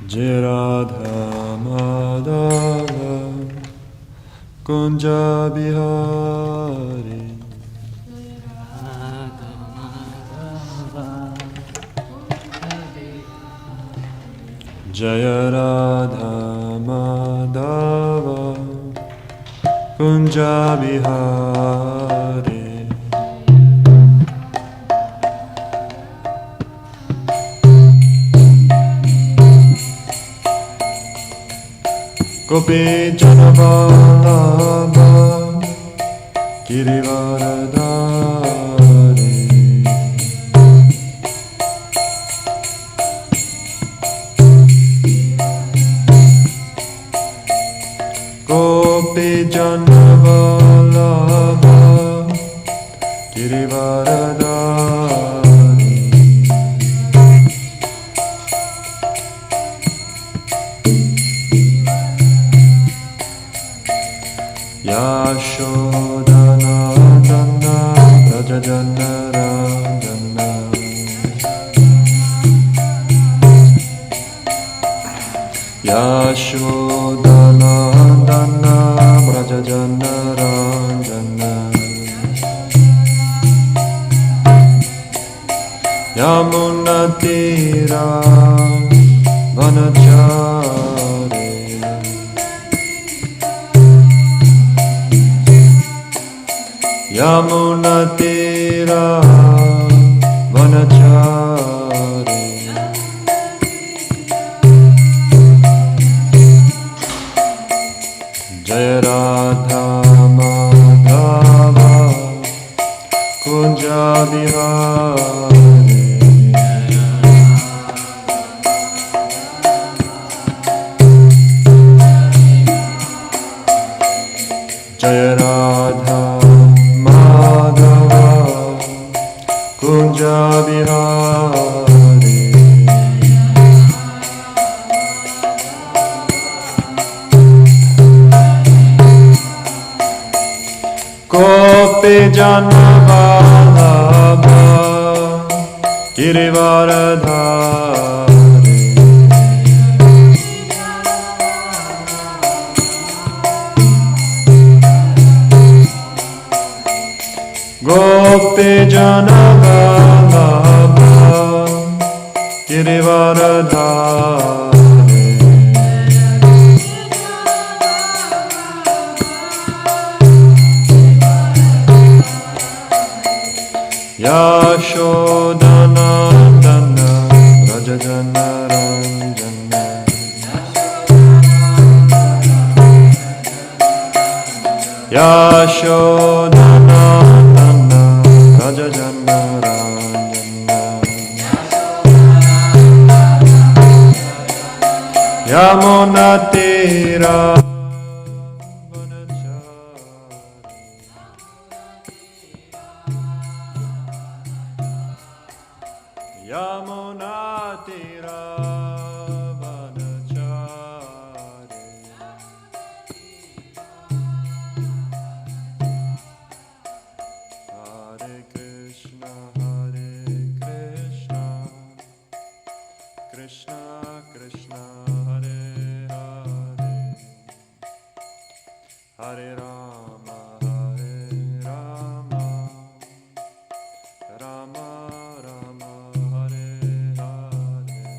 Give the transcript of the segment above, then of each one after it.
Jai Radha Madhava Kunja Bihari Jaya Radha Madhava Kunja Bihari Gopi Janavallabha Girivaradhari Gopi Janavallabha Girivaradhari Yashodhana Dana Rajajana Rajana Yashodhana Dana Rajajana Rajana Yamuna Tira Vanachari Yamuna Tira Vanachari Jaya Radha Madhava Kunja Bihari Jaya Radha Madhava Kunja Bihari Gopi Janavallabha Girivaradhari Gopi Janavallabha Girivaradhari Yashodhana Dana Rajajana Ranjana Yashodhana Dana Rajajana Ranjana Yamuna Tira Yamuna Tira Vanachari Hare Krishna Krishna Krishna Hare Hare Hare Rama Rama Rama Hare Hare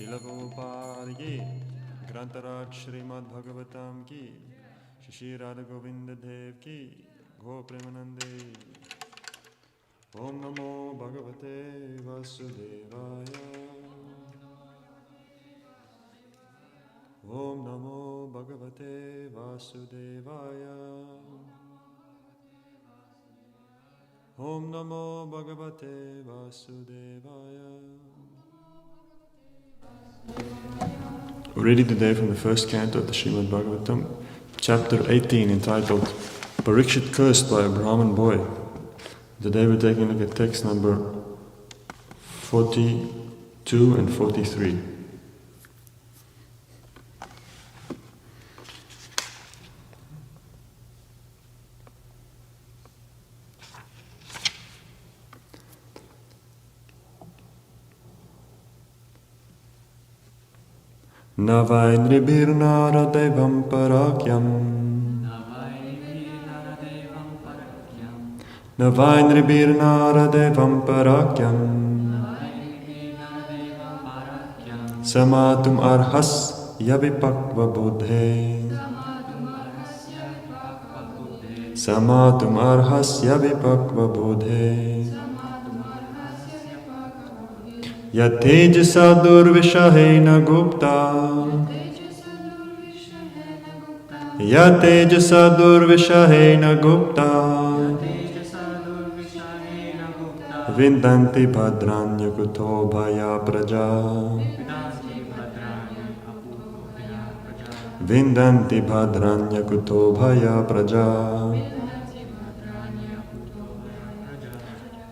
Srila Prabhupada ki, Grantaraj Śhrīmad-Bhāgavatam ki, Shri Radha Govinda Dev ki, Go Premanande. Om Namo Bhagavate Vasudevaya. Om Namo Bhagavate Vasudevaya. Om Namo Bhagavate Vasudevaya. We're reading today from the first canto of the Śrīmad-Bhāgavatam, chapter 18, entitled Parikshit Cursed by a Brahmin Boy. Today we're taking a look at text number 42 and 43. Navainribirnara devam parakyam. Navainribirnara devam parakyam. Samatum arhas yavipakva buddhe. Samatum arhas yavipakva buddhe. Yatejasa durvishahena gupta. Yatejasa durvishahena gupta. Vindanti bhadranya kuto bhaya praja. Vindanti bhadranya kuto bhaya praja.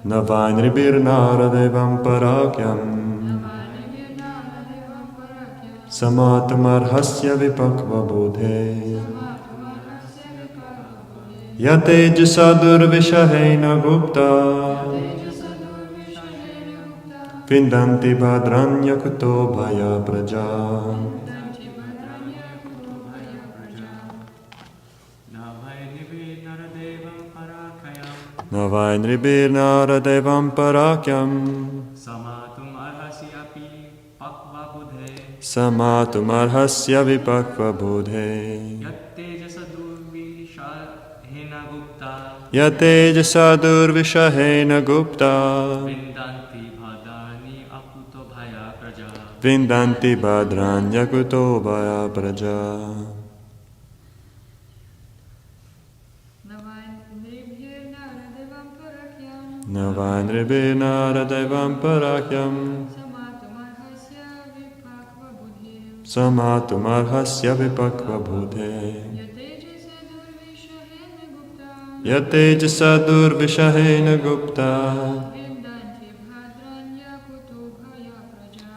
Navainribirnara devam parakyam. Samatamarhasya vipakva bodhe. Yatejasa durvishahena gupta. Vindanti bhadranya kuto bhaya praja. Navainribirnara devam parakyam. Samatum arhasya pakva budhe. Samatum arhasya vipakva bodhe. Yattejasa durvishahena gupta. Yatejasa durvishahena gupta. Vindanti bhadrani akuto bhaya praja. Vindanti bhadranya kuto bhaya praja. Navainribirnara devam parakyam. Samatum arhasya vipakva bodhe. Yatejasa durvishahena gupta.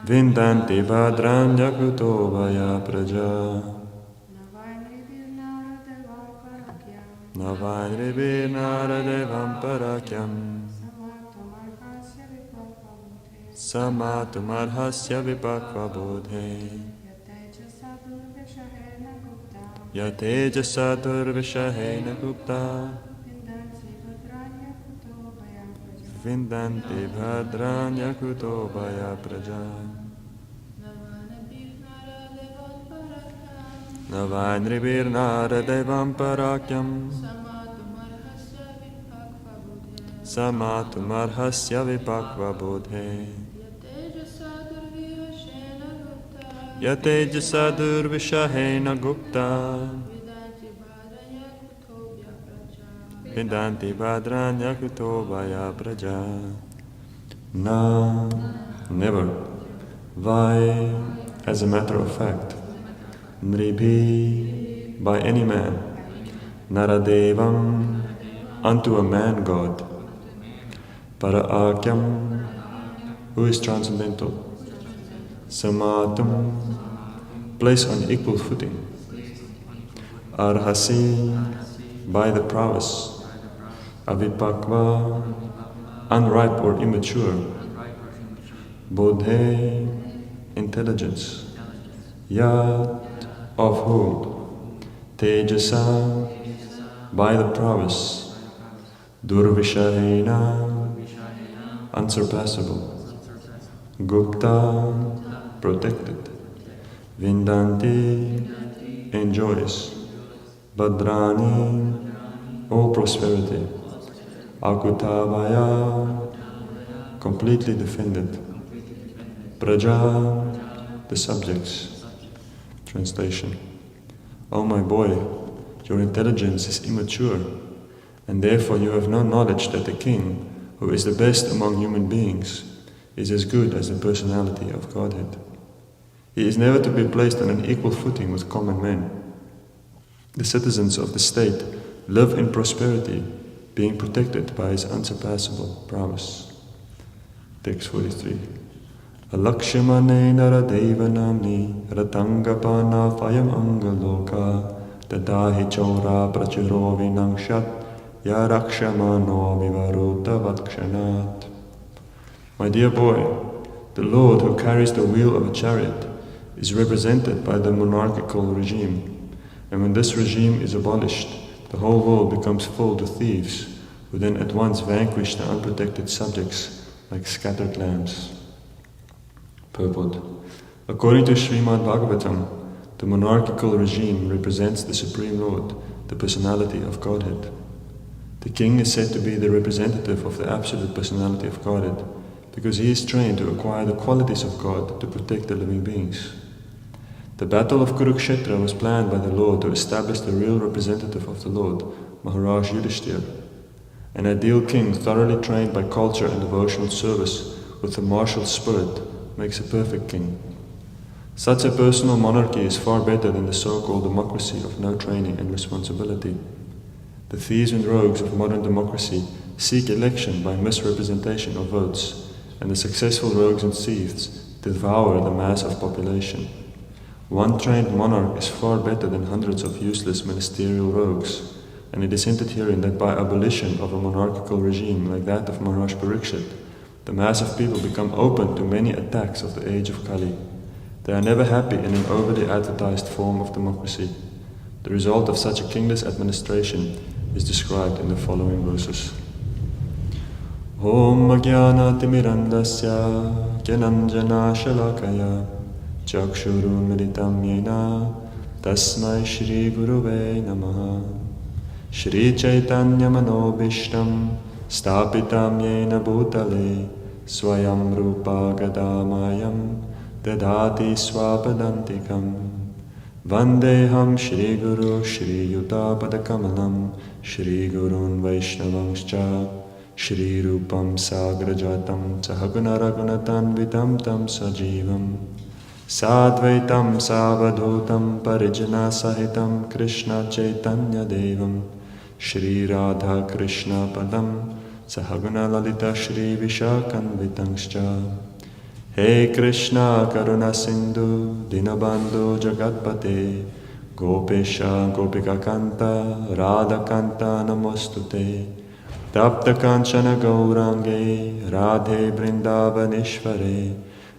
Vindanti bhadranya kuto bhaya praja. Navainribirnara devam parakyam. Samatum arhasya vipakva bodhe. Yatejasa durvishahena gupta. Vindanti bhadranya kuto bhaya praja. Navainribirnara devam parakyam. Samatum arhasya vipakva bodhe. Yatejasa durvishahena gupta. Vindanti bhadranya kuto bhaya praja. Na, never. Vai, as a matter of fact. Nribhi, by any man. Naradevam, unto a man god. Paraakyam, who is transcendental. Samatum, place on equal footing. Arhasi, by the prowess. Avipakva, unripe or immature. Bodhe, intelligence. Yat, of whom? Tejasa, by the prowess. Durvishahena, unsurpassable. Gupta, protected. Vindanti, enjoys. Bhadrani, all prosperity. Akutabhaya, completely defended. Praja, the subjects. Translation. O my boy, your intelligence is immature, and therefore you have no knowledge that the king, who is the best among human beings, is as good as the personality of Godhead. He is never to be placed on an equal footing with common men. The citizens of the state live in prosperity, being protected by his unsurpassable prowess. Text 43. Alakshmane naradeva namni ratangapana fayam angaloka tadahi chora prachuro vinangshat yarakshamano vivarota vakshanat. My dear boy, the Lord who carries the wheel of a chariot is represented by the monarchical regime, and when this regime is abolished, the whole world becomes filled with thieves, who then at once vanquish the unprotected subjects like scattered lambs. Purport. According to Śhrīmad-Bhāgavatam, the monarchical regime represents the Supreme Lord, the personality of Godhead. The king is said to be the representative of the absolute personality of Godhead, because he is trained to acquire the qualities of God to protect the living beings. The battle of Kurukshetra was planned by the Lord to establish the real representative of the Lord, Maharaj Yudhishthira. An ideal king thoroughly trained by culture and devotional service with a martial spirit makes a perfect king. Such a personal monarchy is far better than the so-called democracy of no training and responsibility. The thieves and rogues of modern democracy seek election by misrepresentation of votes, and the successful rogues and thieves devour the mass of population. One trained monarch is far better than hundreds of useless ministerial rogues, and it is hinted herein that by abolition of a monarchical regime like that of Maharaj Parikshit, the mass of people become open to many attacks of the age of Kali. They are never happy in an overly advertised form of democracy. The result of such a kingless administration is described in the following verses. Om Jnana Timirandasya Jnananjana Shalakaya Chakshurun Militam Yena Tasmai Shri Guruve Namaha Shri Chaitanya Manobhishtam Stapitam Yena Bhutale Swayam Rupa Gadamayam Dadati Swapadantikam Vandeham Shri Guru Shri Yuta Padakamalam Shri Gurun Vaishnavangscha Shri Rupam Sagrajatam Sahaguna Ragunatan Vitam Tam Sajivam Sadvaitam Savadhutam Parijana Sahitam Krishna Chaitanya Devam Shri Radha Krishna Padam Sahaguna Lalita Shri Vishakan Vitangscha He Krishna Karuna Sindhu Dinabandhu Jagatpate Gopesha Gopika Kanta Radha Kanta Namostute Tapta Kanchana Gaurange Radhe Vrindavaneshware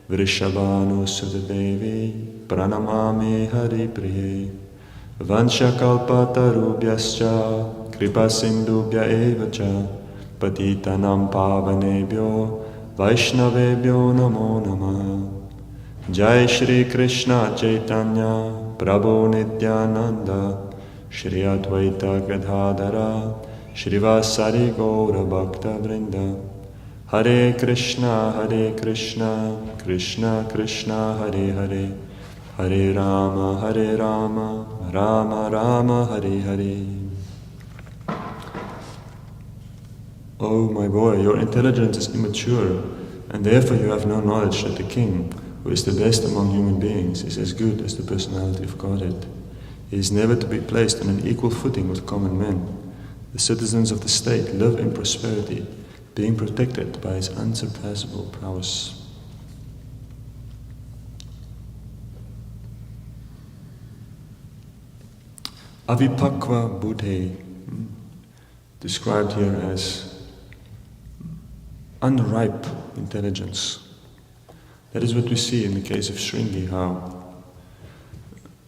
Vrishabhanu Sudadevi Pranamami Hari Priye Vanshakalpatarubhyascha Kripa Sindhubhya Evacha Patitanam Pavanebhyo Vaishnavebhyo Namo Namah Jai Shri Krishna Chaitanya Prabhu Nityananda Shri Advaita Gadadhara Shrivasari Gaura Bhakta Vrinda Hare Krishna, Krishna Krishna, Hare Hare, Hare Rama, Rama Rama, Hare Hare. Oh my boy, your intelligence is immature, and therefore you have no knowledge that the king, who is the best among human beings, is as good as the personality of Godhead. He is never to be placed on an equal footing with common men. The citizens of the state live in prosperity, being protected by his unsurpassable prowess. Avipakva buddhe, described here as unripe intelligence. That is what we see in the case of Shringi, how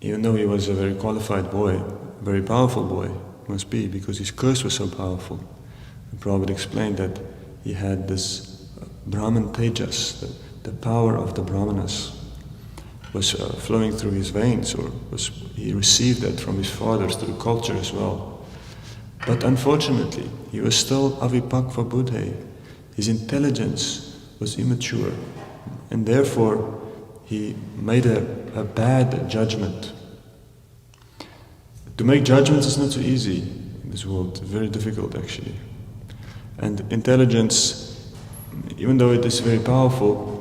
even though he was a very qualified boy, a very powerful boy, must be, because his curse was so powerful. The Prabhupada explained that he had this Brahman Tejas, the power of the Brahmanas. was flowing through his veins, or he received that from his fathers through culture as well. But unfortunately, he was still avipakva buddhe. His intelligence was immature, and therefore he made a bad judgment. To make judgments is not so easy in this world, it's very difficult actually. And intelligence, even though it is very powerful,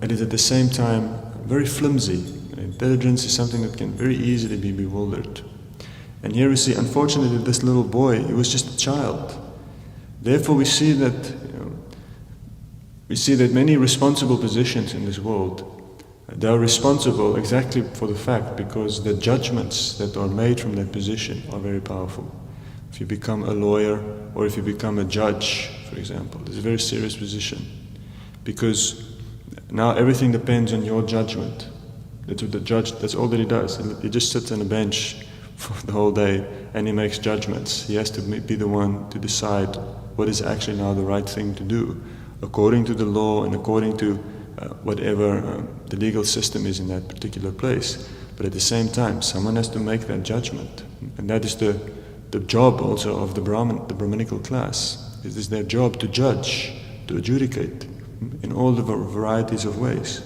it is at the same time very flimsy. Intelligence is something that can very easily be bewildered. And here we see, unfortunately, this little boy, he was just a child. Therefore we see that many responsible positions in this world, they are responsible exactly for the fact because the judgments that are made from that position are very powerful. If you become a lawyer or if you become a judge, for example, it's a very serious position because now everything depends on your judgment. That's what the judge, that's all that he does. He just sits on a bench for the whole day and he makes judgments. He has to be the one to decide what is actually now the right thing to do according to the law and according to whatever the legal system is in that particular place. But at the same time, someone has to make that judgment. And that is the job also of the Brahminical class. It is their job to judge, to adjudicate in all the varieties of ways.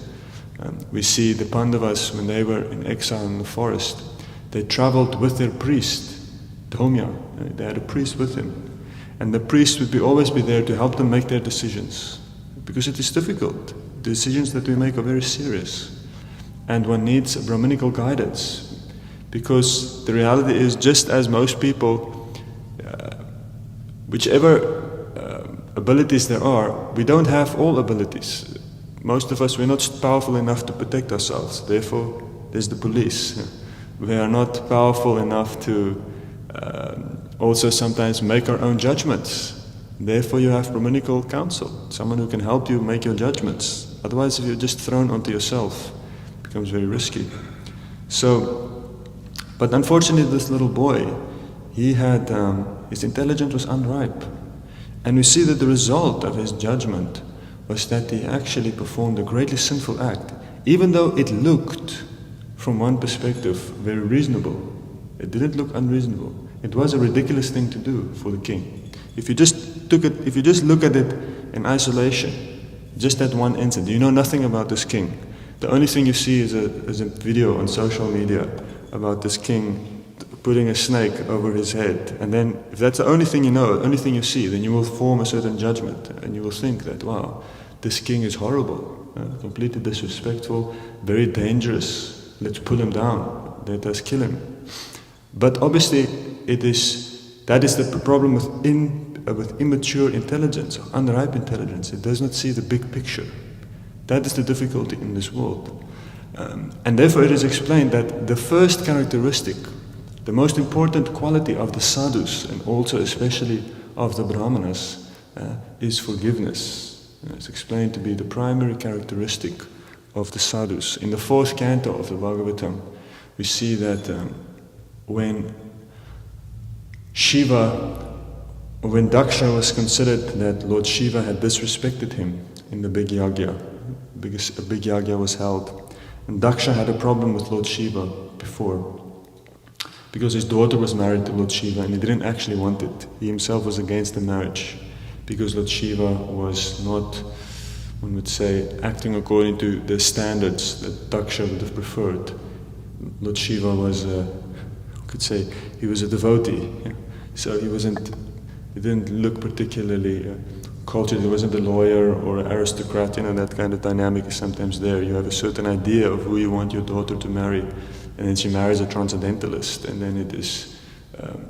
We see the Pandavas, when they were in exile in the forest, they traveled with their priest, Dhaumya. They had a priest with him. And the priest would always be there to help them make their decisions. Because it is difficult. The decisions that we make are very serious. And one needs a Brahminical guidance. Because the reality is, just as most people, whichever abilities there are, we don't have all abilities. Most of us, we're not powerful enough to protect ourselves. Therefore, there's the police. We are not powerful enough to also sometimes make our own judgments. Therefore, you have Brahminical counsel, someone who can help you make your judgments. Otherwise, if you're just thrown onto yourself, it becomes very risky. But unfortunately, this little boy, he had his intelligence was unripe, and we see that the result of his judgment was that he actually performed a greatly sinful act, even though it looked, from one perspective, very reasonable. It didn't look unreasonable. It was a ridiculous thing to do for the king. If you just look at it in isolation, just that one instant, you know nothing about this king. The only thing you see is a video on social media about this king putting a snake over his head. And then, if that's the only thing you know, the only thing you see, then you will form a certain judgment. And you will think that, wow, this king is horrible, completely disrespectful, very dangerous. Let's pull him down. Let us kill him. But obviously, that is the problem with immature intelligence, unripe intelligence. It does not see the big picture. That is the difficulty in this world. And therefore it is explained that the first characteristic, the most important quality of the sadhus, and also especially of the brahmanas, is forgiveness. It's explained to be the primary characteristic of the sadhus. In the 4th canto of the Bhagavatam, we see that when Daksha was considered that Lord Shiva had disrespected him in the big yagya, a big yagya was held, and Daksha had a problem with Lord Shiva before, because his daughter was married to Lord Shiva and he didn't actually want it. He himself was against the marriage, because Lord Shiva was not, one would say, acting according to the standards that Daksha would have preferred. Lord Shiva was, could say, he was a devotee, so he didn't look particularly cultured. He wasn't a lawyer or an aristocrat, that kind of dynamic is sometimes there. You have a certain idea of who you want your daughter to marry, and then she marries a transcendentalist, and then it is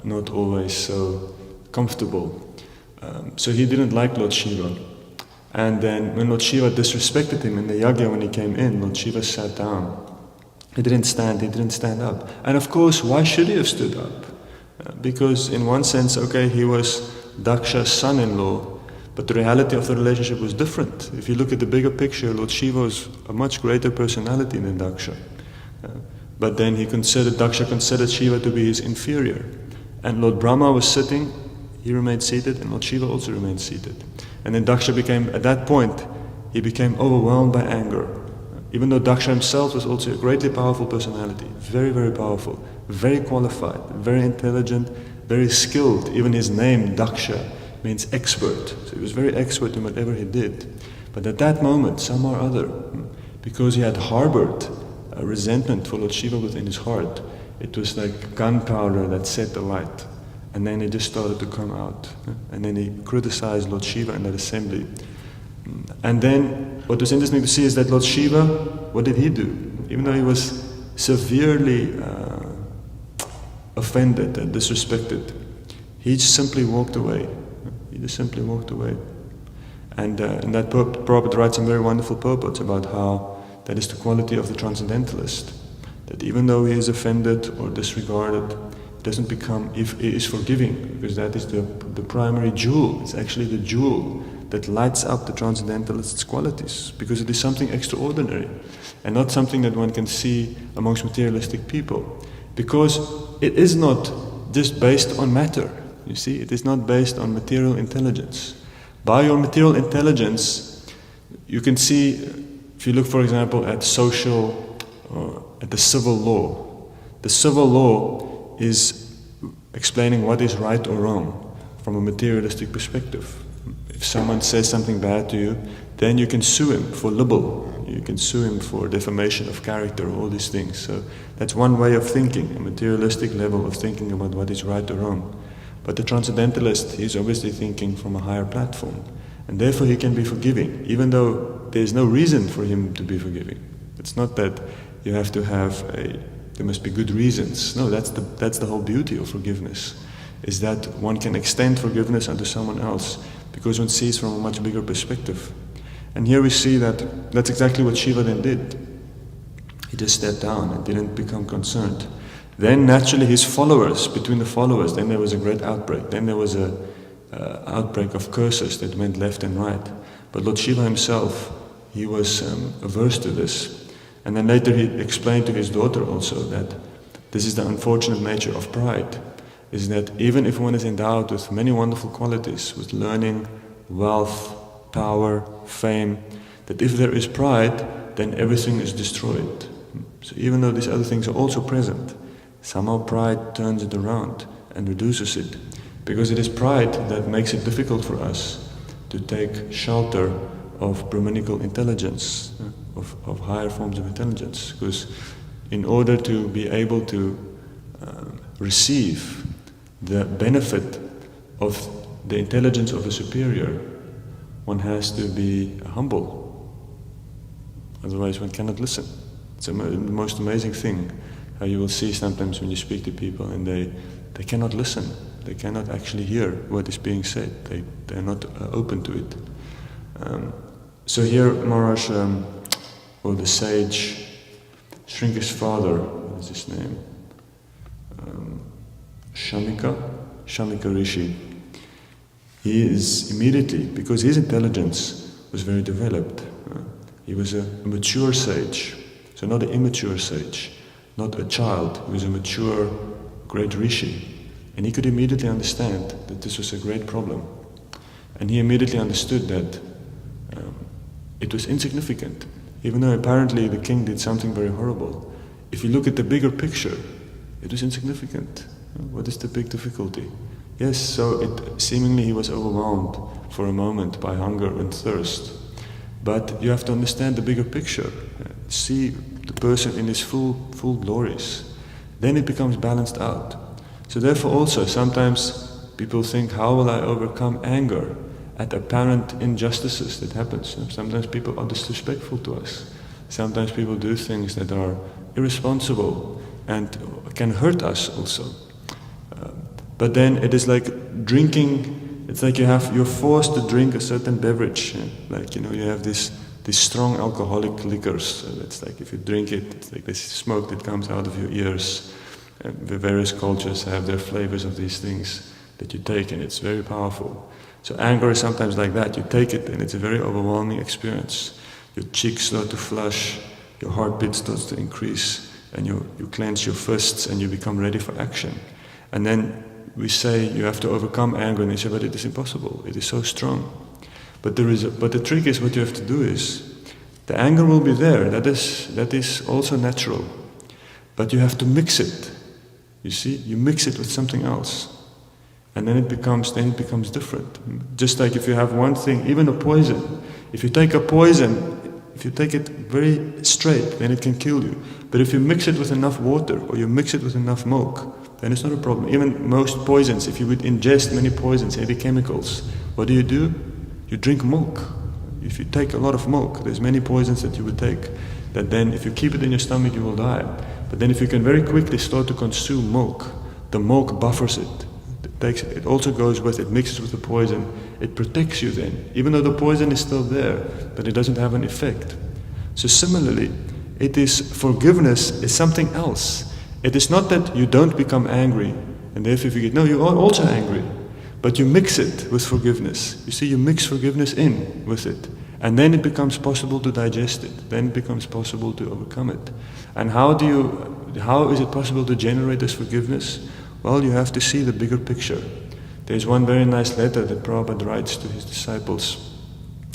not always so comfortable. So he didn't like Lord Shiva. And then when Lord Shiva disrespected him in the yagya when he came in, Lord Shiva sat down. He didn't stand up. And of course, why should he have stood up? Because in one sense, he was Daksha's son-in-law, but the reality of the relationship was different. If you look at the bigger picture, Lord Shiva was a much greater personality than Daksha. But then Daksha considered Shiva to be his inferior. And Lord Brahma was sitting, he remained seated, and Lord Shiva also remained seated. And then Daksha became overwhelmed by anger. Even though Daksha himself was also a greatly powerful personality, very, very powerful, very qualified, very intelligent, very skilled. Even his name, Daksha, means expert. So he was very expert in whatever he did. But at that moment, somehow or other, because he had harbored a resentment for Lord Shiva within his heart, it was like gunpowder that set alight. And then it just started to come out. And then he criticized Lord Shiva in that assembly. And then what was interesting to see is that Lord Shiva, what did he do? Even though he was severely offended and disrespected, he just simply walked away. He just simply walked away. And that Prabhupada writes some very wonderful purports about how that is the quality of the transcendentalist. That even though he is offended or disregarded, it doesn't become, if he is forgiving, because that is the primary jewel. It's actually the jewel that lights up the transcendentalist's qualities, because it is something extraordinary and not something that one can see amongst materialistic people. Because it is not just based on matter, you see, it is not based on material intelligence. By your material intelligence, you can see, if you look for example at social or at the civil law. The civil law is explaining what is right or wrong from a materialistic perspective. If someone says something bad to you, then you can sue him for libel. You can sue him for defamation of character, all these things. So that's one way of thinking, a materialistic level of thinking about what is right or wrong. But the transcendentalist is obviously thinking from a higher platform. And therefore he can be forgiving, even though there's no reason for him to be forgiving. It's not that you have to have there must be good reasons. No, that's the whole beauty of forgiveness, is that one can extend forgiveness unto someone else because one sees from a much bigger perspective. And here we see that that's exactly what Shiva then did. He just stepped down and didn't become concerned. Then naturally his followers, between the followers, then there was a great outbreak. Then there was a outbreak of curses that went left and right. But Lord Shiva himself, he was averse to this. And then later he explained to his daughter also that this is the unfortunate nature of pride, is that even if one is endowed with many wonderful qualities, with learning, wealth, power, fame, that if there is pride, then everything is destroyed. So even though these other things are also present, somehow pride turns it around and reduces it. Because it is pride that makes it difficult for us to take shelter of Brahmanical intelligence, of higher forms of intelligence. Because in order to be able to receive the benefit of the intelligence of a superior, one has to be humble. Otherwise one cannot listen. It's the most amazing thing, how you will see sometimes when you speak to people and they cannot listen. They cannot actually hear what is being said. They're not open to it. So here Maharaj, or the sage, Shringa's father, what is his name? Shamika Rishi. He is immediately, because his intelligence was very developed, he was a mature sage, so not an immature sage, not a child, he was a mature great rishi. And he could immediately understand that this was a great problem. And he immediately understood that it was insignificant, even though apparently the king did something very horrible. If you look at the bigger picture, it was insignificant. What is the big difficulty? Yes, so seemingly he was overwhelmed for a moment by hunger and thirst. But you have to understand the bigger picture. See the person in his full glories. Then it becomes balanced out. So therefore also sometimes people think, how will I overcome anger at apparent injustices that happens? Sometimes people are disrespectful to us. Sometimes people do things that are irresponsible and can hurt us also. But then it is like drinking, it's like you're forced to drink a certain beverage. Like, you have these strong alcoholic liquors. It's like if you drink it, it's like this smoke that comes out of your ears. And the various cultures have their flavors of these things that you take, and it's very powerful. So anger is sometimes like that. You take it and it's a very overwhelming experience. Your cheeks start to flush, your heartbeat starts to increase, and you clench your fists and you become ready for action. And then we say you have to overcome anger, and they say, but it is impossible, it is so strong. But the trick is, what you have to do is, The anger will be there, that is also natural. But you have to mix it. You see, you mix it with something else. And then it becomes different. Just like if you have one thing, even a poison. If you take a poison, if you take it very straight, then it can kill you. But if you mix it with enough water, or you mix it with enough milk, then it's not a problem. Even most poisons, if you would ingest many poisons, heavy chemicals, what do? You drink milk. If you take a lot of milk, there's many poisons that you would take, that then if you keep it in your stomach, you will die. But then if you can very quickly start to consume milk, the milk buffers it. It also goes with it, mixes with the poison. It protects you then, even though the poison is still there, but it doesn't have an effect. So similarly, forgiveness is something else. It is not that you don't become angry, and therefore you forget. No, you are also angry, but you mix it with forgiveness. You see, you mix forgiveness in with it, and then it becomes possible to digest it. Then it becomes possible to overcome it. And how is it possible to generate this forgiveness? Well, you have to see the bigger picture. There's one very nice letter that Prabhupada writes to his disciples.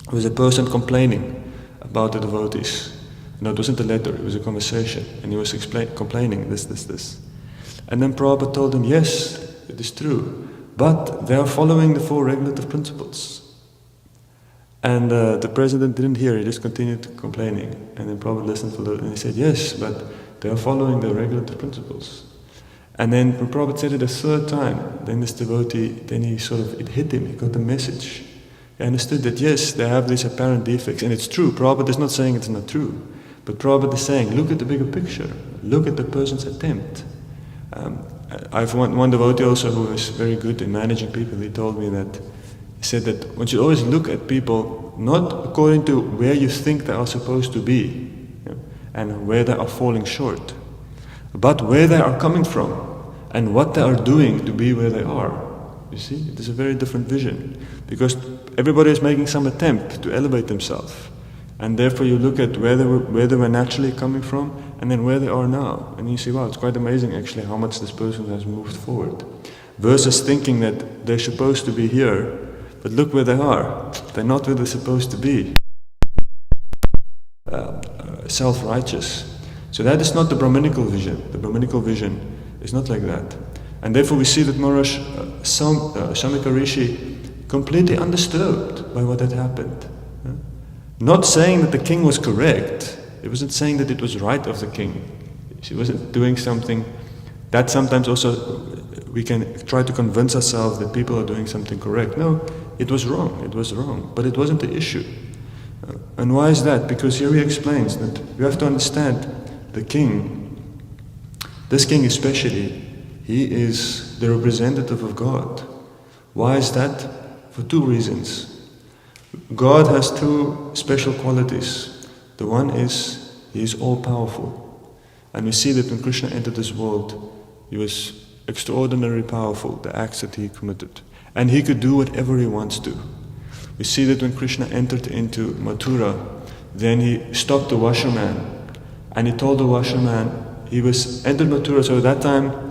There was a person complaining about the devotees. No, it wasn't a letter, it was a conversation. And he was complaining this. And then Prabhupada told him, yes, it is true, but they are following the 4 regulative principles. And the president didn't hear, he just continued complaining. And then Prabhupada listened for a little, and he said, yes, but they are following the regulative principles. And then when Prabhupada said it a 3rd time, then this devotee, it hit him, he got the message. He understood that yes, they have these apparent defects, and it's true. Prabhupada is not saying it's not true, but Prabhupada is saying, look at the bigger picture, look at the person's attempt. I have one devotee also who is very good in managing people. He told me that, he said that one should always look at people not according to where you think they are supposed to be, and where they are falling short, but where they are coming from and what they are doing to be where they are. You see, it is a very different vision, because everybody is making some attempt to elevate themselves, and therefore you look at where they were naturally coming from and then where they are now, and you see, wow, it's quite amazing actually how much this person has moved forward, versus thinking that they're supposed to be here, but look where they are, they're not where they're supposed to be. Self-righteous. So that is not the Brahminical vision. The Brahminical vision is not like that. And therefore we see that Maharaj Shamika Rishi completely undisturbed by what had happened. Not saying that the king was correct. It wasn't saying that it was right of the king. She wasn't doing something that sometimes also we can try to convince ourselves that people are doing something correct. No, it was wrong, but it wasn't the issue. And why is that? Because here he explains that you have to understand the king, this king especially, he is the representative of God. Why is that? For 2 reasons. God has 2 special qualities. The one is, he is all-powerful. And we see that when Krishna entered this world, he was extraordinarily powerful, the acts that he committed. And he could do whatever he wants to. We see that when Krishna entered into Mathura, then he stopped the washerman, and he told the washerman, he entered Mathura, so at that time,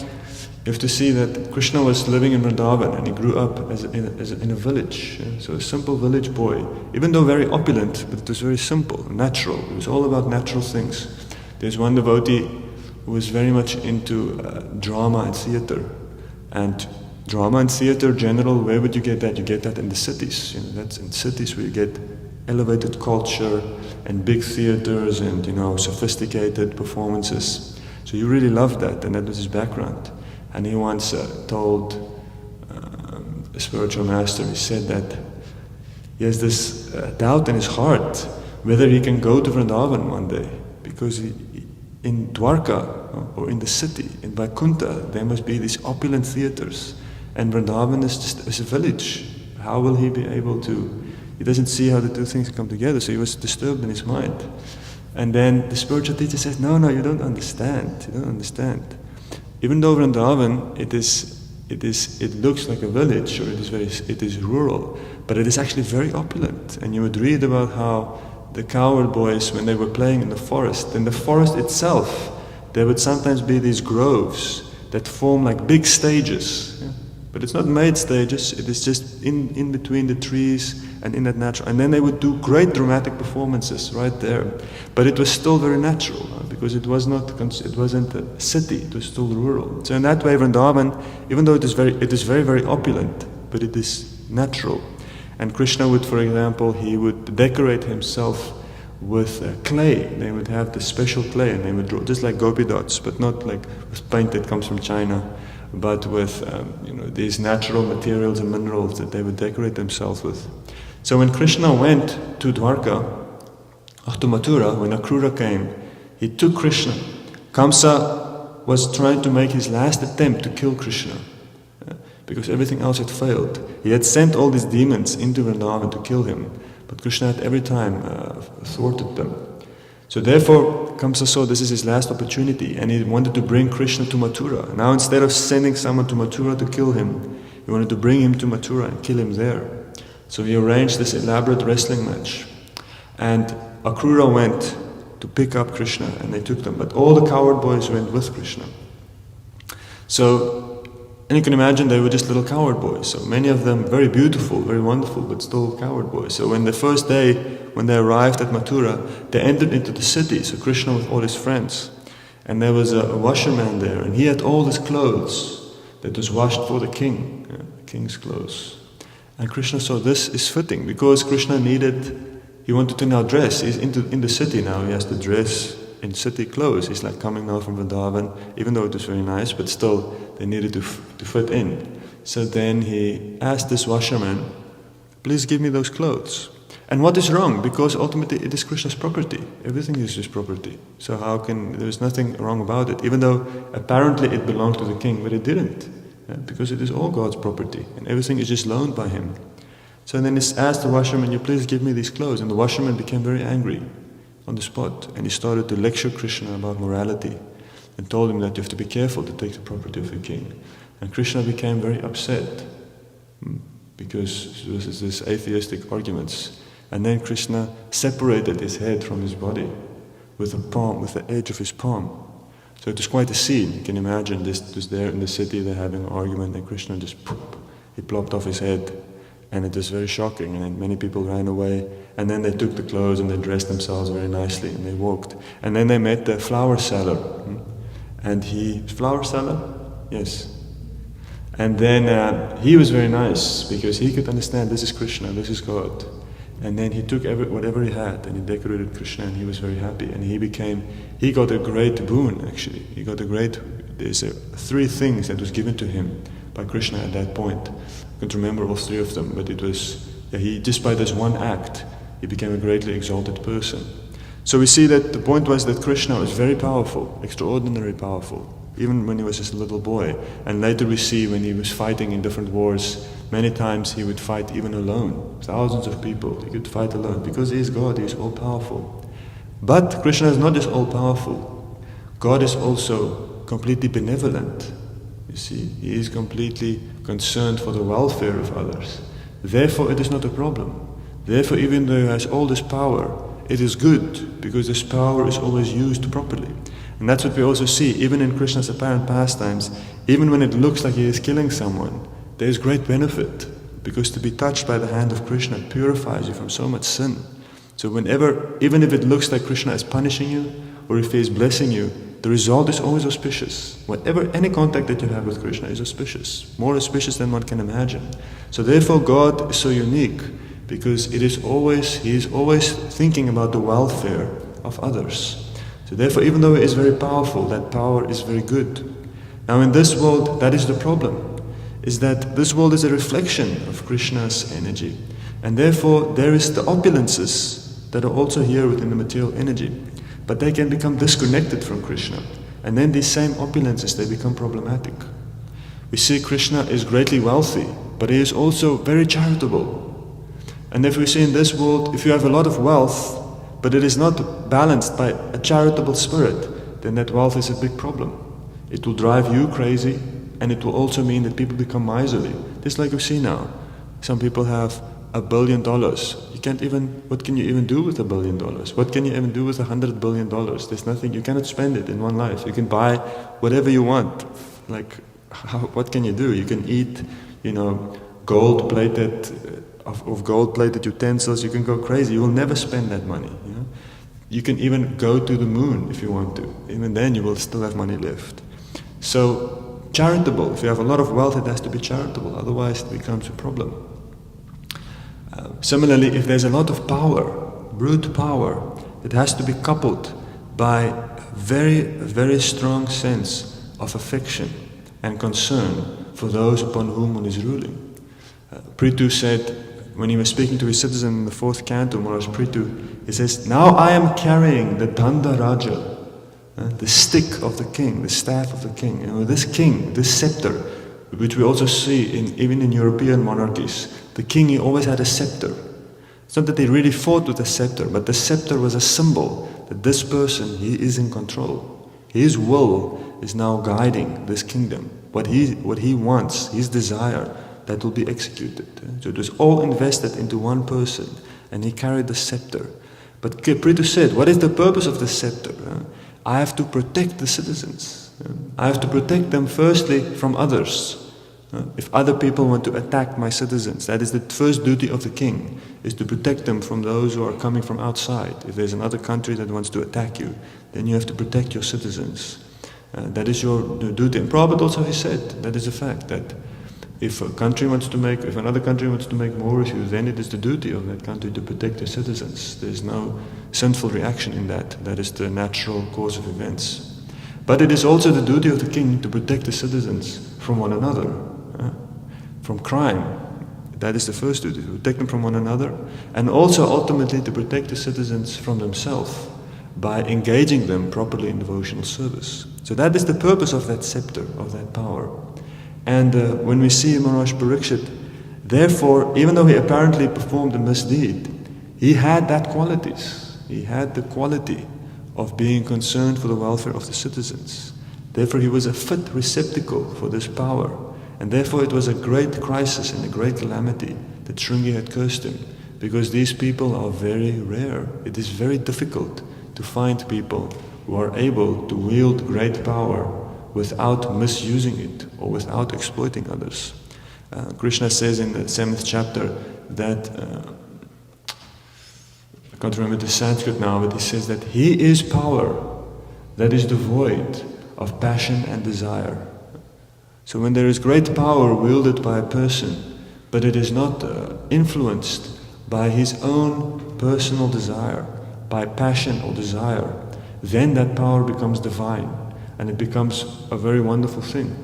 you have to see that Krishna was living in Vrindavan, and he grew up in a village. So a simple village boy, even though very opulent, but it was very simple, natural. It was all about natural things. There's one devotee who was very much into drama and theatre. And drama and theatre, general, where would you get that? You get that in the cities. That's in cities where you get elevated culture and big theatres and sophisticated performances. So you really loved that, and that was his background. And he once told a spiritual master, he said that he has this doubt in his heart whether he can go to Vrindavan one day, because in Dwarka, or in the city, in Vaikuntha, there must be these opulent theatres, and Vrindavan is just a village. How will he be able to? He doesn't see how the 2 things come together, so he was disturbed in his mind. And then the spiritual teacher says, no, you don't understand. You don't understand. Even though Vrindavan, it looks like a village, or it is rural, but it is actually very opulent. And you would read about how the cowherd boys, when they were playing in the forest itself, there would sometimes be these groves that form like big stages. But it's not made stages, it is just in between the trees and in that natural. And then they would do great dramatic performances right there. But it was still very natural, because it wasn't a city, it was still rural. So in that way, Vrindavan, even though it is very, very opulent, but it is natural. And Krishna would, for example, he would decorate himself with clay. They would have this special clay, and they would draw just like gopi dots, but not like with paint that comes from China, but with these natural materials and minerals that they would decorate themselves with. So when Krishna went to Dwarka, to Mathura, when Akrura came, he took Krishna. Kamsa was trying to make his last attempt to kill Krishna, because everything else had failed. He had sent all these demons into Vrindavan to kill him, but Krishna had every time thwarted them. So therefore, Kamsa saw this is his last opportunity, and he wanted to bring Krishna to Mathura. Now instead of sending someone to Mathura to kill him, he wanted to bring him to Mathura and kill him there. So he arranged this elaborate wrestling match. And Akrura went to pick up Krishna, and they took them. But all the coward boys went with Krishna. And you can imagine they were just little coward boys. So many of them very beautiful, very wonderful, but still coward boys. So when the first day, when they arrived at Mathura, they entered into the city. So Krishna with all his friends. And there was a washerman there, and he had all his clothes that was washed for the king, the king's clothes. And Krishna saw this is fitting, because Krishna he wanted to now dress. He's in the city now, he has to dress in city clothes. He's like coming now from Vrindavan, even though it was very nice, but still they needed to fit in. So then he asked this washerman, please give me those clothes. And what is wrong? Because ultimately it is Krishna's property. Everything is his property. So there's nothing wrong about it, even though apparently it belonged to the king, but it didn't. Because it is all God's property, and everything is just loaned by him. So then he asked the washerman, you please give me these clothes. And the washerman became very angry on the spot, and he started to lecture Krishna about morality and told him that you have to be careful to take the property of the king. And Krishna became very upset because this is this atheistic arguments. And then Krishna separated his head from his body with the edge of his palm. So it was quite a scene. You can imagine this was there in the city, they're having an argument, and Krishna just he plopped off his head. And it was very shocking, and many people ran away. And then they took the clothes and they dressed themselves very nicely, and they walked. And then they met the flower seller. And flower seller? Yes. And then he was very nice, because he could understand this is Krishna, this is God. And then he took whatever he had, and he decorated Krishna, and he was very happy. And he got a great boon, actually. There's three things that was given to him by Krishna at that point. I can't remember all three of them, but it was, just by this one act, he became a greatly exalted person. So we see that the point was that Krishna was very powerful, extraordinarily powerful, even when he was just a little boy. And later we see when he was fighting in different wars, many times he would fight even alone. Thousands of people, he could fight alone, because he is God, he is all-powerful. But Krishna is not just all-powerful. God is also completely benevolent. You see, he is completely concerned for the welfare of others. Therefore, it is not a problem. Therefore, even though he has all this power, it is good, because this power is always used properly. And that's what we also see, even in Krishna's apparent pastimes, even when it looks like he is killing someone, there is great benefit, because to be touched by the hand of Krishna purifies you from so much sin. So even if it looks like Krishna is punishing you, or if he is blessing you, the result is always auspicious. Any contact that you have with Krishna is auspicious, more auspicious than one can imagine. So therefore God is so unique, because he is always thinking about the welfare of others. So therefore, even though he is very powerful, that power is very good. Now in this world, that is the problem, is that this world is a reflection of Krishna's energy. And therefore there is the opulences that are also here within the material energy. But they can become disconnected from Krishna. And then these same opulences, they become problematic. We see Krishna is greatly wealthy, but he is also very charitable. And if we see in this world, if you have a lot of wealth, but it is not balanced by a charitable spirit, then that wealth is a big problem. It will drive you crazy, and it will also mean that people become miserly. Just like we see now. Some people have $1 billion. What can you even do with $1 billion? What can you even do with $100 billion? There's nothing, you cannot spend it in one life. You can buy whatever you want, like what can you do? You can eat, gold-plated, of gold-plated utensils. You can go crazy. You will never spend that money. You can even go to the moon if you want to. Even then, you will still have money left. So, charitable. If you have a lot of wealth, it has to be charitable. Otherwise, it becomes a problem. Similarly, if there's a lot of power, brute power, it has to be coupled by a very, very strong sense of affection and concern for those upon whom one is ruling. Prithu said, when he was speaking to his citizen in the 4th canto, Maharaj Prithu, he says, "Now I am carrying the Danda Raja, the stick of the king, the staff of the king. This king, this scepter, which we also see even in European monarchies, the king, he always had a scepter. It's not that he really fought with a scepter, but the scepter was a symbol that this person, he is in control. His will is now guiding this kingdom. What he wants, his desire, that will be executed. So it was all invested into one person, and he carried the scepter. But Prithu said, what is the purpose of the scepter? I have to protect the citizens. I have to protect them firstly from others. If other people want to attack my citizens, that is the first duty of the king, is to protect them from those who are coming from outside. If there's another country that wants to attack you, then you have to protect your citizens. That is your duty. And Prabhupada also, he said, that is a fact, that if another country wants to make war with you, then it is the duty of that country to protect their citizens. There is no sinful reaction in that. That is the natural course of events. But it is also the duty of the king to protect the citizens from one another, from crime. That is the first duty, to protect them from one another, and also ultimately to protect the citizens from themselves by engaging them properly in devotional service. So that is the purpose of that scepter, of that power. And when we see Maharaj Parikshit, therefore, even though he apparently performed a misdeed, he had that qualities. He had the quality of being concerned for the welfare of the citizens. Therefore, he was a fit receptacle for this power. And therefore, it was a great crisis and a great calamity that Shringi had cursed him, because these people are very rare. It is very difficult to find people who are able to wield great power without misusing it or without exploiting others. Krishna says in the 7th chapter that, I can't remember the Sanskrit now, but he says that he is power that is devoid of passion and desire. So when there is great power wielded by a person, but it is not influenced by his own personal desire, by passion or desire, then that power becomes divine. And it becomes a very wonderful thing.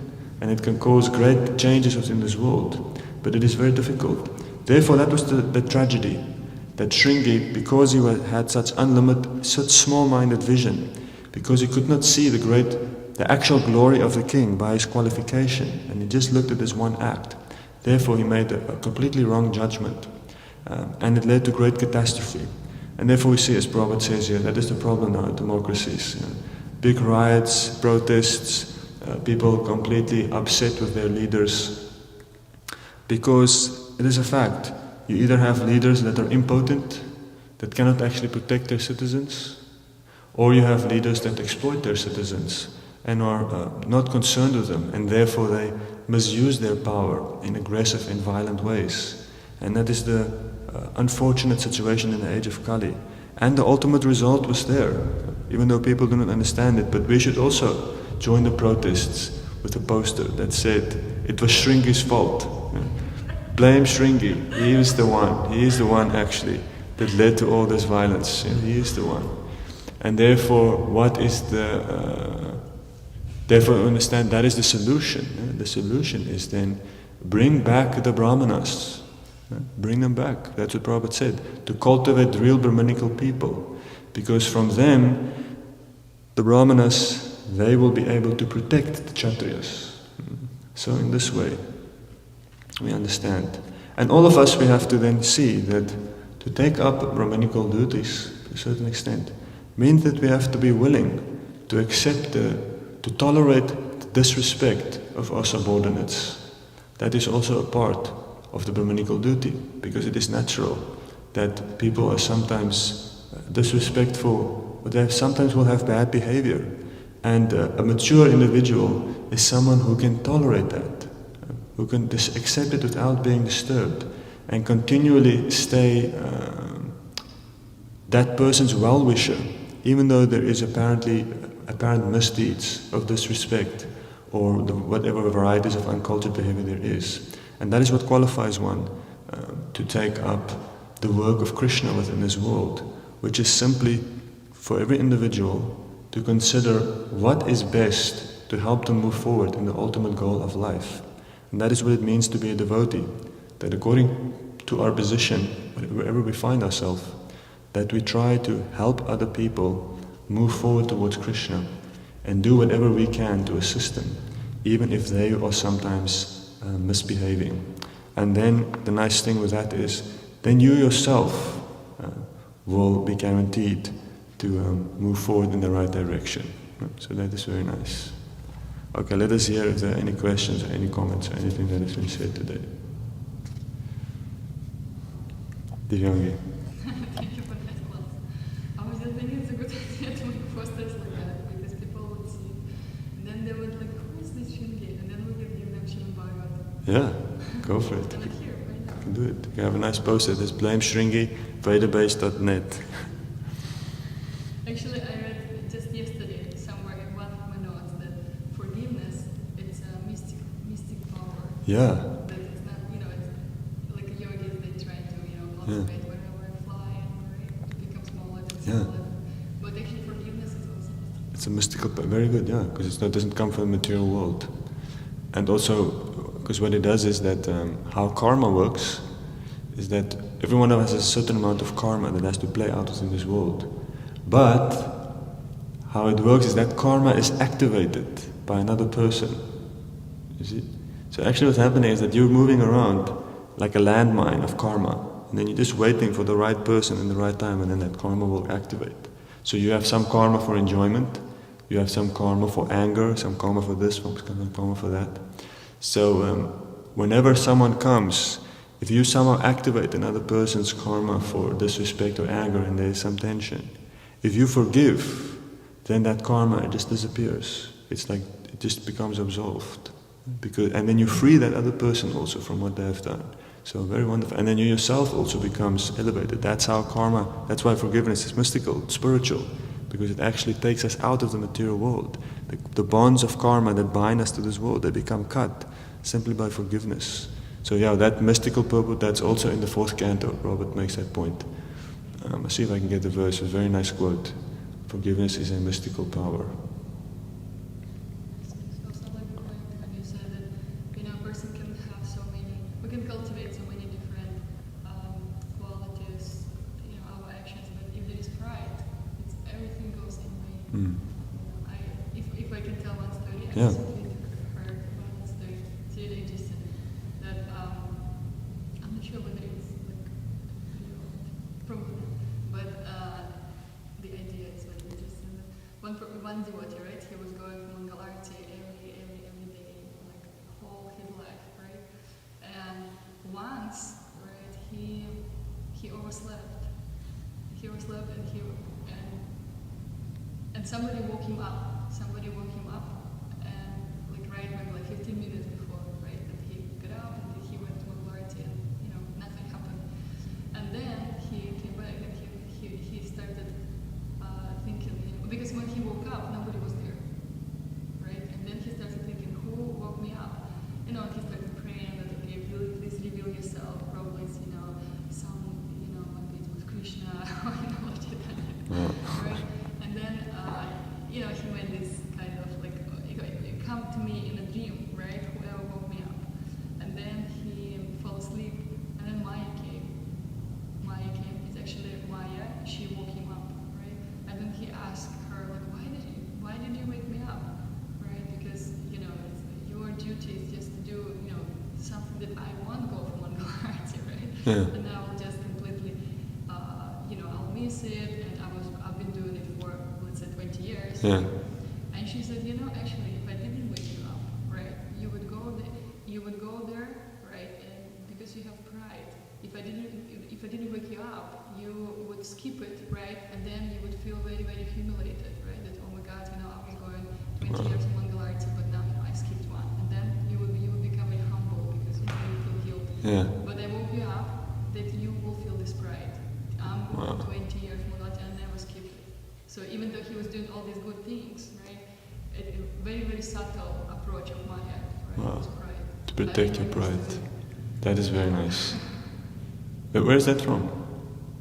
And it can cause great changes within this world. But it is very difficult. Therefore, that was the tragedy. That Shringi, because he had such small-minded vision, because he could not see the actual glory of the king by his qualification, and he just looked at this one act. Therefore, he made a completely wrong judgment. And it led to great catastrophe. And therefore we see, as Prabhupada says here, that is the problem now in democracies. Big riots, protests, people completely upset with their leaders. Because it is a fact, you either have leaders that are impotent, that cannot actually protect their citizens, or you have leaders that exploit their citizens and are not concerned with them, and therefore they misuse their power in aggressive and violent ways. And that is the unfortunate situation in the age of Kali. And the ultimate result was there, even though people do not understand it. But we should also join the protests with a poster that said, it was Shringi's fault. Blame Shringi, he is the one actually that led to all this violence. He is the one. And therefore, therefore understand that is the solution. The solution is then bring back the Brahmanas. Bring them back. That's what Prabhupada said. To cultivate real Brahmanical people. Because from them, the Brahmanas, they will be able to protect the Kshatriyas. So in this way, we understand. And all of us, we have to then see that to take up Brahmanical duties, to a certain extent, means that we have to be willing to accept, to tolerate the disrespect of our subordinates. That is also a part of the Brahmanical duty, because it is natural that people are sometimes disrespectful, but they sometimes will have bad behavior. And a mature individual is someone who can tolerate that, who can accept it without being disturbed, and continually stay that person's well-wisher, even though there is apparent misdeeds of disrespect or whatever varieties of uncultured behavior there is. And that is what qualifies one to take up the work of Krishna within this world, which is simply for every individual to consider what is best to help them move forward in the ultimate goal of life. And that is what it means to be a devotee, that according to our position, wherever we find ourselves, that we try to help other people move forward towards Krishna and do whatever we can to assist them, even if they are sometimes misbehaving. And then the nice thing with that is, then you yourself will be guaranteed to move forward in the right direction. So that is very nice. Okay, let us hear if there are any questions or any comments or anything that has been said today. Divyangi. Thank you for that class. I was just thinking it's a good idea to make posters like that, because people would see it. And then they would like, who is this Shringi? And then we could give them Śhrīmad-Bhāgavatam. Yeah, go for it. Like here, right now. You can do it. You can have a nice poster. There's blame Shringi, vedabase.net. Actually, I read just yesterday somewhere in one of my notes that forgiveness, it's a mystic power. Yeah. That it's not, it's like yogis, they try to, cultivate wherever I fly and to become smaller and smaller. But actually forgiveness is also mystic. It's a mystical, very good, yeah, because it doesn't come from the material world. And also, because what it does is that how karma works is that everyone of us has a certain amount of karma that has to play out within this world. But how it works is that karma is activated by another person. You see? So actually what's happening is that you're moving around like a landmine of karma, and then you're just waiting for the right person in the right time, and then that karma will activate. So you have some karma for enjoyment, you have some karma for anger, some karma for this, some karma for that. So whenever someone comes, if you somehow activate another person's karma for disrespect or anger and there is some tension, if you forgive, then that karma just disappears. It's like it just becomes absolved, and then you free that other person also from what they have done. So very wonderful. And then you yourself also becomes elevated. That's how karma. That's why forgiveness is mystical, spiritual, because it actually takes us out of the material world. The bonds of karma that bind us to this world, they become cut simply by forgiveness. So yeah, that mystical purpose, that's also in the 4th canto. Robert makes that point. I'll see if I can get the verse. It's a very nice quote. Forgiveness is a mystical power. So also like the point when you said that, a person can have so many, we can cultivate so many different qualities, our actions, but if there is pride, everything goes in vain. If I can tell one story, I recently heard one story, it's really interesting, that I'm not sure whether it's like proven, but the idea is very interesting. One devotee, right? He was going to Mangal Arati every day, like whole his life, right? And once, right, he overslept. He overslept, and somebody woke him up. And like right maybe like 15 minutes before, right? And he got up and he went to Mangal Arati, and nothing happened. And then he came back and he started thinking, because when he woke up, nobody was there, right? And then he started thinking, who woke me up? And he started praying that, okay, please reveal yourself. Probably it's, some, maybe it was Krishna, or Lord Chaitanya, right? And then, he made this kind of like, come to me in a dream, right? Whoever woke me up. And then he fell asleep, and then Maya came. It's actually Maya, she woke him up, right? And then he asked her, like, why did you wake me up, right? Because, it's, your duty is just to do, something that I won't go from Mangal Arati, right? Yeah. And I will just completely, I'll miss it, and I've been doing it for, let's say, 20 years. Yeah. And she said, actually, if I didn't wake you up, right, you would go there, right, and because you have pride. If I didn't wake you up, you would skip it, right, and then you would feel very, very humiliated, right, that, oh my God, I was going 20 years of Mangalarti, but now I skipped one. And then you will become very humble because you will feel guilty. Yeah. But I woke you up that you will feel this pride. I'm going Wow. 20 years Mangalarti and I never skipped it. So even though he was doing all these good things, right, a very, very subtle approach of Maya, right, Wow. was pride. To protect I your think pride. this is it. That is very nice. But where is that from?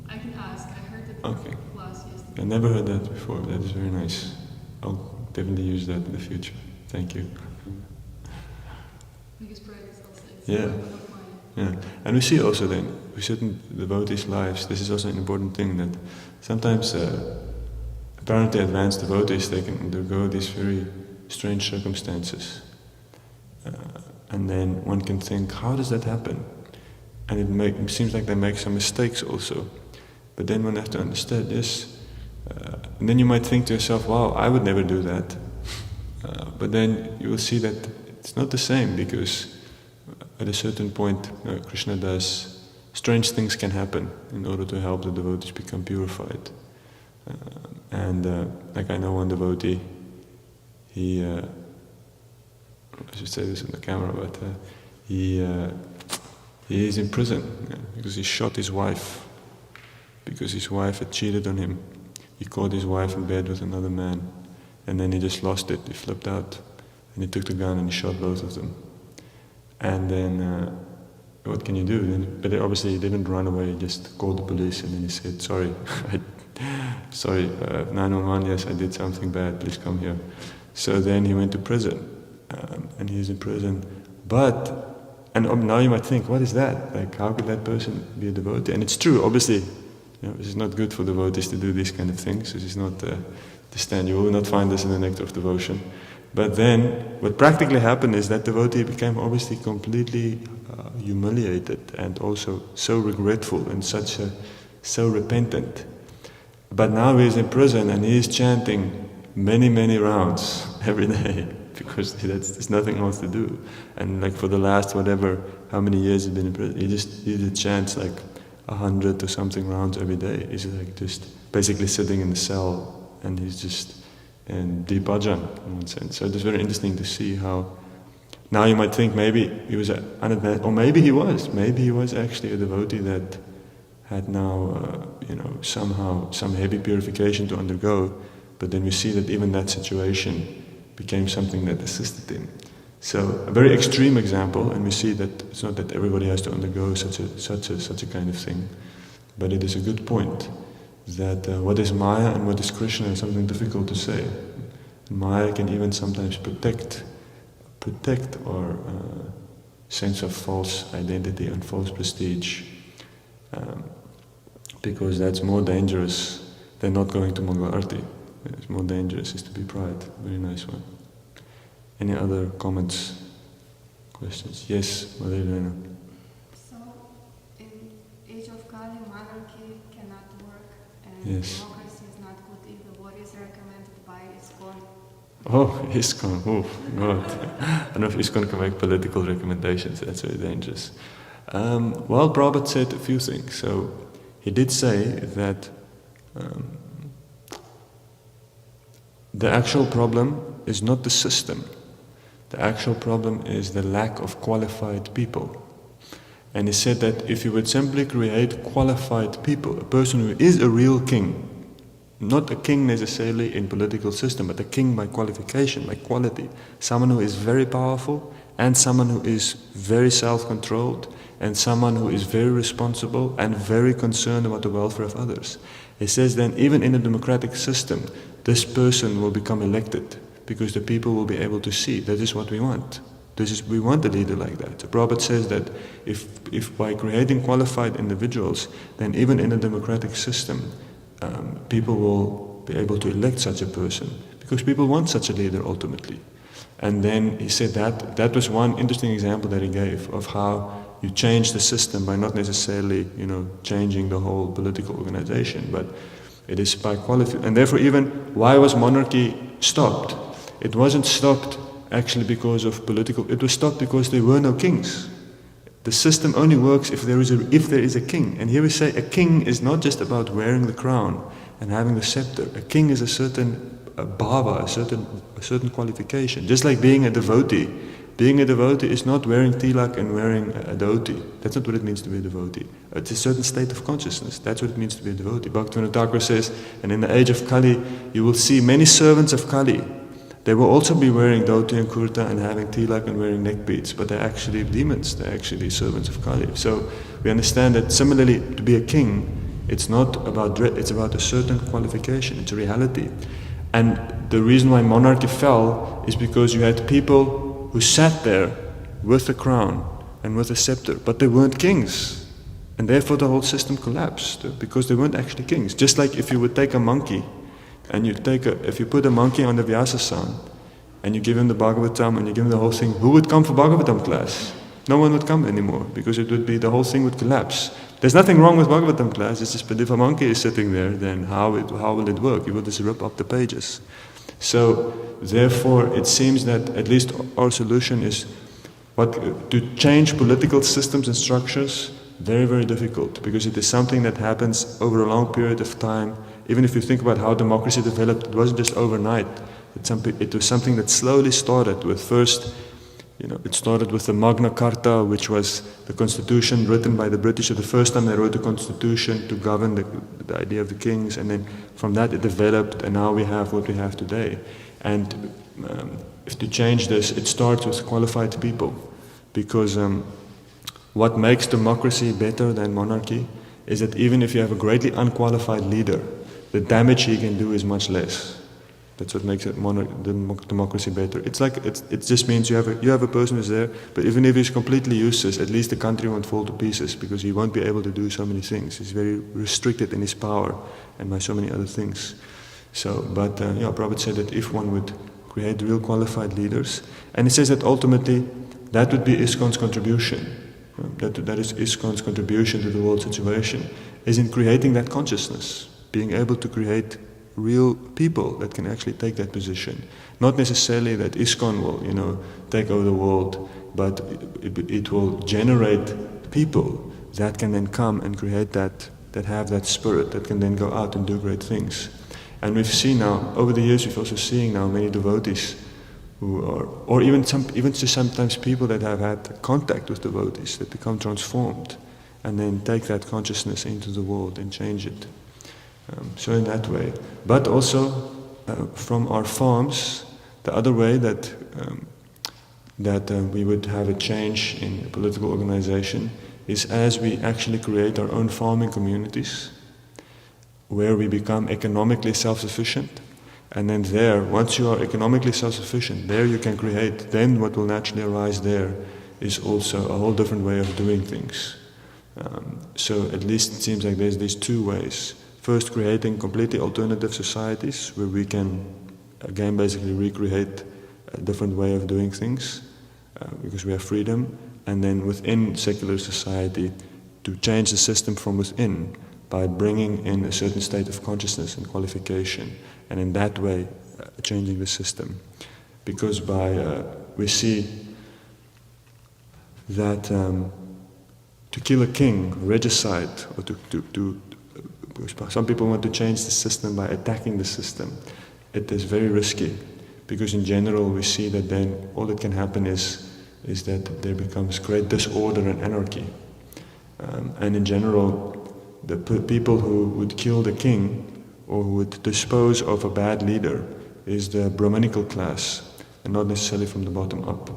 I can ask. I heard it Okay. from class yesterday. I never heard that before. That is very nice. I'll definitely use that in the future. Thank you. Because pride is also it's Yeah. a weapon of Maya. Yeah, and we see also then, with certain devotees' lives, this is also an important thing that sometimes apparently advanced devotees, they can undergo these very strange circumstances. And then one can think, how does that happen? And it seems like they make some mistakes also. But then one has to understand this. And then you might think to yourself, wow, I would never do that. But then you will see that it's not the same, because at a certain point, Krishna does, strange things can happen in order to help the devotees become purified. Like I know one devotee, he, I should say this on the camera, but he is in prison because he shot his wife, because his wife had cheated on him. He caught his wife in bed with another man, and then he just lost it. He flipped out, and he took the gun and he shot both of them. And then, what can you do? But obviously he didn't run away, he just called the police, and then he said, sorry, 911, yes, I did something bad, please come here. So then he went to prison, and he's in prison. Now you might think, what is that? Like, how could that person be a devotee? And it's true, obviously, this is not good for devotees to do these kind of things. This is not the stand. You will not find this in the Nectar of Devotion. But then, what practically happened is that devotee became obviously completely humiliated and also so regretful and so repentant. But now he is in prison and he is chanting many, many rounds every day because there's nothing else to do. And like for the last how many years he's been in prison, he chants like 100 or something rounds every day. He's like just basically sitting in the cell and he's just in deep bhajan in one sense. So it's very interesting to see how now you might think maybe he was unadvanced, or maybe he was actually a devotee that had now somehow some heavy purification to undergo, but then we see that even that situation became something that assisted him. So a very extreme example, and we see that it's not that everybody has to undergo such a kind of thing, but it is a good point that what is Maya and what is Krishna is something difficult to say. Maya can even sometimes protect our sense of false identity and false prestige, because that's more dangerous than not going to Mangala Arti. It's more dangerous is to be pride. Very nice one. Any other comments, questions? Yes, Mother Elena. So, in age of Kali, monarchy cannot work, and Yes. democracy is not good either. What is recommended by ISKCON? Oh, ISKCON. Oh, God. I don't know if ISKCON can make political recommendations. That's very dangerous. Well, Prabhupada said a few things. So, he did say that the actual problem is not the system. The actual problem is the lack of qualified people. And he said that if you would simply create qualified people, a person who is a real king, not a king necessarily in political system, but a king by qualification, by quality, someone who is very powerful and someone who is very self-controlled and someone who is very responsible and very concerned about the welfare of others. He says then even in a democratic system, this person will become elected because the people will be able to see that is what we want. We want a leader like that. So Prabhupada says that if by creating qualified individuals, then even in a democratic system, people will be able to elect such a person because people want such a leader ultimately. And then he said that was one interesting example that he gave of how you change the system by not necessarily, changing the whole political organization, but it is by quality. And therefore even, why was monarchy stopped? It wasn't stopped actually because of political, it was stopped because there were no kings. The system only works if there is a king. And here we say a king is not just about wearing the crown and having the scepter. A king is a certain bhava, a certain qualification. Just like being a devotee. Being a devotee is not wearing tilak and wearing a dhoti. That's not what it means to be a devotee. It's a certain state of consciousness. That's what it means to be a devotee. Bhaktivinoda Thakur says, and in the age of Kali, you will see many servants of Kali. They will also be wearing dhoti and kurta and having tilak and wearing neck beads, but they're actually demons. They're actually servants of Kali. So we understand that similarly, to be a king, it's not about it's about a certain qualification. It's a reality. And the reason why monarchy fell is because you had people who sat there with a crown and with a scepter, but they weren't kings. And therefore the whole system collapsed, because they weren't actually kings. Just like if you would take a monkey, and if you put a monkey on the Vilāsa, and you give him the Bhagavatam, and you give him the whole thing, who would come for Bhagavatam class? No one would come anymore, because the whole thing would collapse. There's nothing wrong with Bhagavatam class, it's just, but if a monkey is sitting there, then how will it work? You will just rip up the pages. So, therefore, it seems that at least our solution is to change political systems and structures. Very, very difficult, because it is something that happens over a long period of time. Even if you think about how democracy developed, it wasn't just overnight. It was something that slowly started with first. It started with the Magna Carta, which was the constitution written by the British. The first time they wrote a constitution to govern the idea of the kings, and then from that it developed, and now we have what we have today. And if to change this, it starts with qualified people, because what makes democracy better than monarchy is that even if you have a greatly unqualified leader, the damage he can do is much less. That's what makes democracy better. It just means you have a person who's there, but even if he's completely useless, at least the country won't fall to pieces, because he won't be able to do so many things. He's very restricted in his power and by so many other things. Prabhupada said that if one would create real qualified leaders, and he says that ultimately that would be ISKCON's contribution. That is ISKCON's contribution to the world situation, is in creating that consciousness, being able to create real people that can actually take that position. Not necessarily that ISKCON will, take over the world, but it will generate people that can then come and create that have that spirit, that can then go out and do great things. And we've seen now, over the years, we've also seen now many devotees who are, or even just sometimes people that have had contact with devotees, that become transformed, and then take that consciousness into the world and change it. So in that way, but also from our farms, the other way that we would have a change in political organization is as we actually create our own farming communities, where we become economically self-sufficient, and then there, once you are economically self-sufficient, there you can create. Then what will naturally arise there is also a whole different way of doing things. So at least it seems like there's these two ways. First, creating completely alternative societies where we can, again, basically recreate a different way of doing things because we have freedom. And then within secular society, to change the system from within by bringing in a certain state of consciousness and qualification, and in that way changing the system. Because we see that to kill a king, regicide, or some people want to change the system by attacking the system. It is very risky, because in general we see that then all that can happen is that there becomes great disorder and anarchy. And in general, the people who would kill the king or who would dispose of a bad leader is the Brahmanical class, and not necessarily from the bottom up.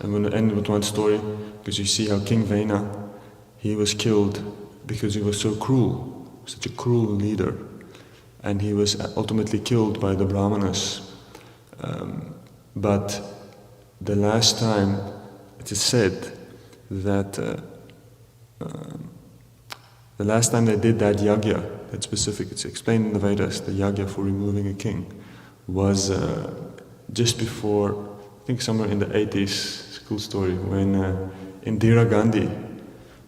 I'm going to end with one story, because you see how King Vena, he was killed because he was so cruel, such a cruel leader, and he was ultimately killed by the Brahmanas. But the last time, it is said that the last time they did that yagya, that specific, it's explained in the Vedas, the yagya for removing a king, was just before, I think somewhere in the 80s, it's a cool story, when Indira Gandhi,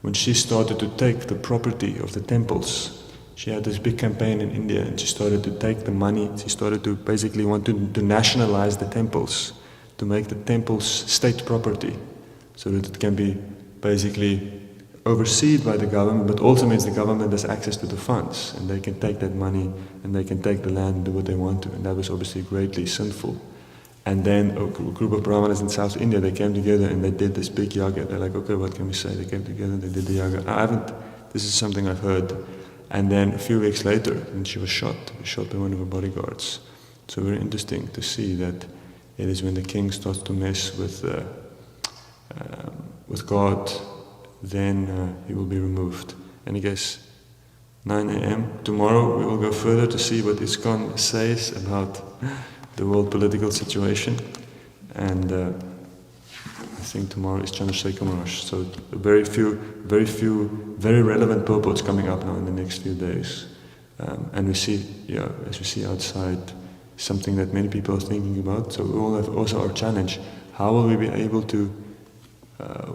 when she started to take the property of the temples, she had this big campaign in India, and she started to take the money, she started to basically want to nationalize the temples, to make the temples state property, so that it can be basically overseen by the government, but also means the government has access to the funds, and they can take that money and they can take the land and do what they want to, and that was obviously greatly sinful. And then a group of Brahmanas in South India, they came together and they did this big yaga. They're like, okay, what can we say? They came together, they did the yaga. This is something I've heard. And then a few weeks later, and she was shot by one of her bodyguards. So very interesting to see that it is when the king starts to mess with God, then he will be removed. And I guess 9 a.m. tomorrow we will go further to see what ISKCON says about the world political situation. And I think tomorrow is Chandrasekhar Maharaj. So very few, very relevant purports coming up now in the next few days. And we see, as we see outside, something that many people are thinking about. So we all have also our challenge. How will we be able to,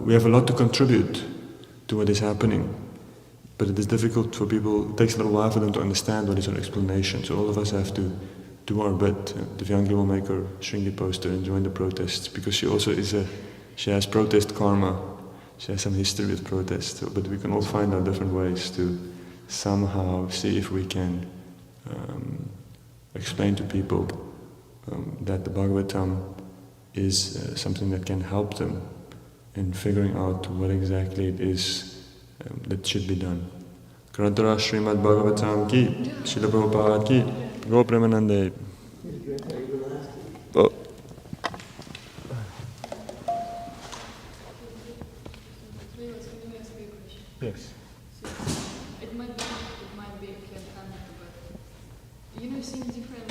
we have a lot to contribute to what is happening, but it is difficult for people, it takes a little while for them to understand what is our explanation. So all of us have to do our bit. Divyangi will make her Shringi poster and join the protests, because she also she has protest karma, she has some history with protest. So, but we can all find out different ways to somehow see if we can explain to people that the Bhagavatam is something that can help them in figuring out what exactly it is that should be done. Grantara Śhrīmad-Bhāgavatam ki, Śrīla Prabhupada ki, Go Premanande. Oh. Yes. It might be a clear comment, but seeing different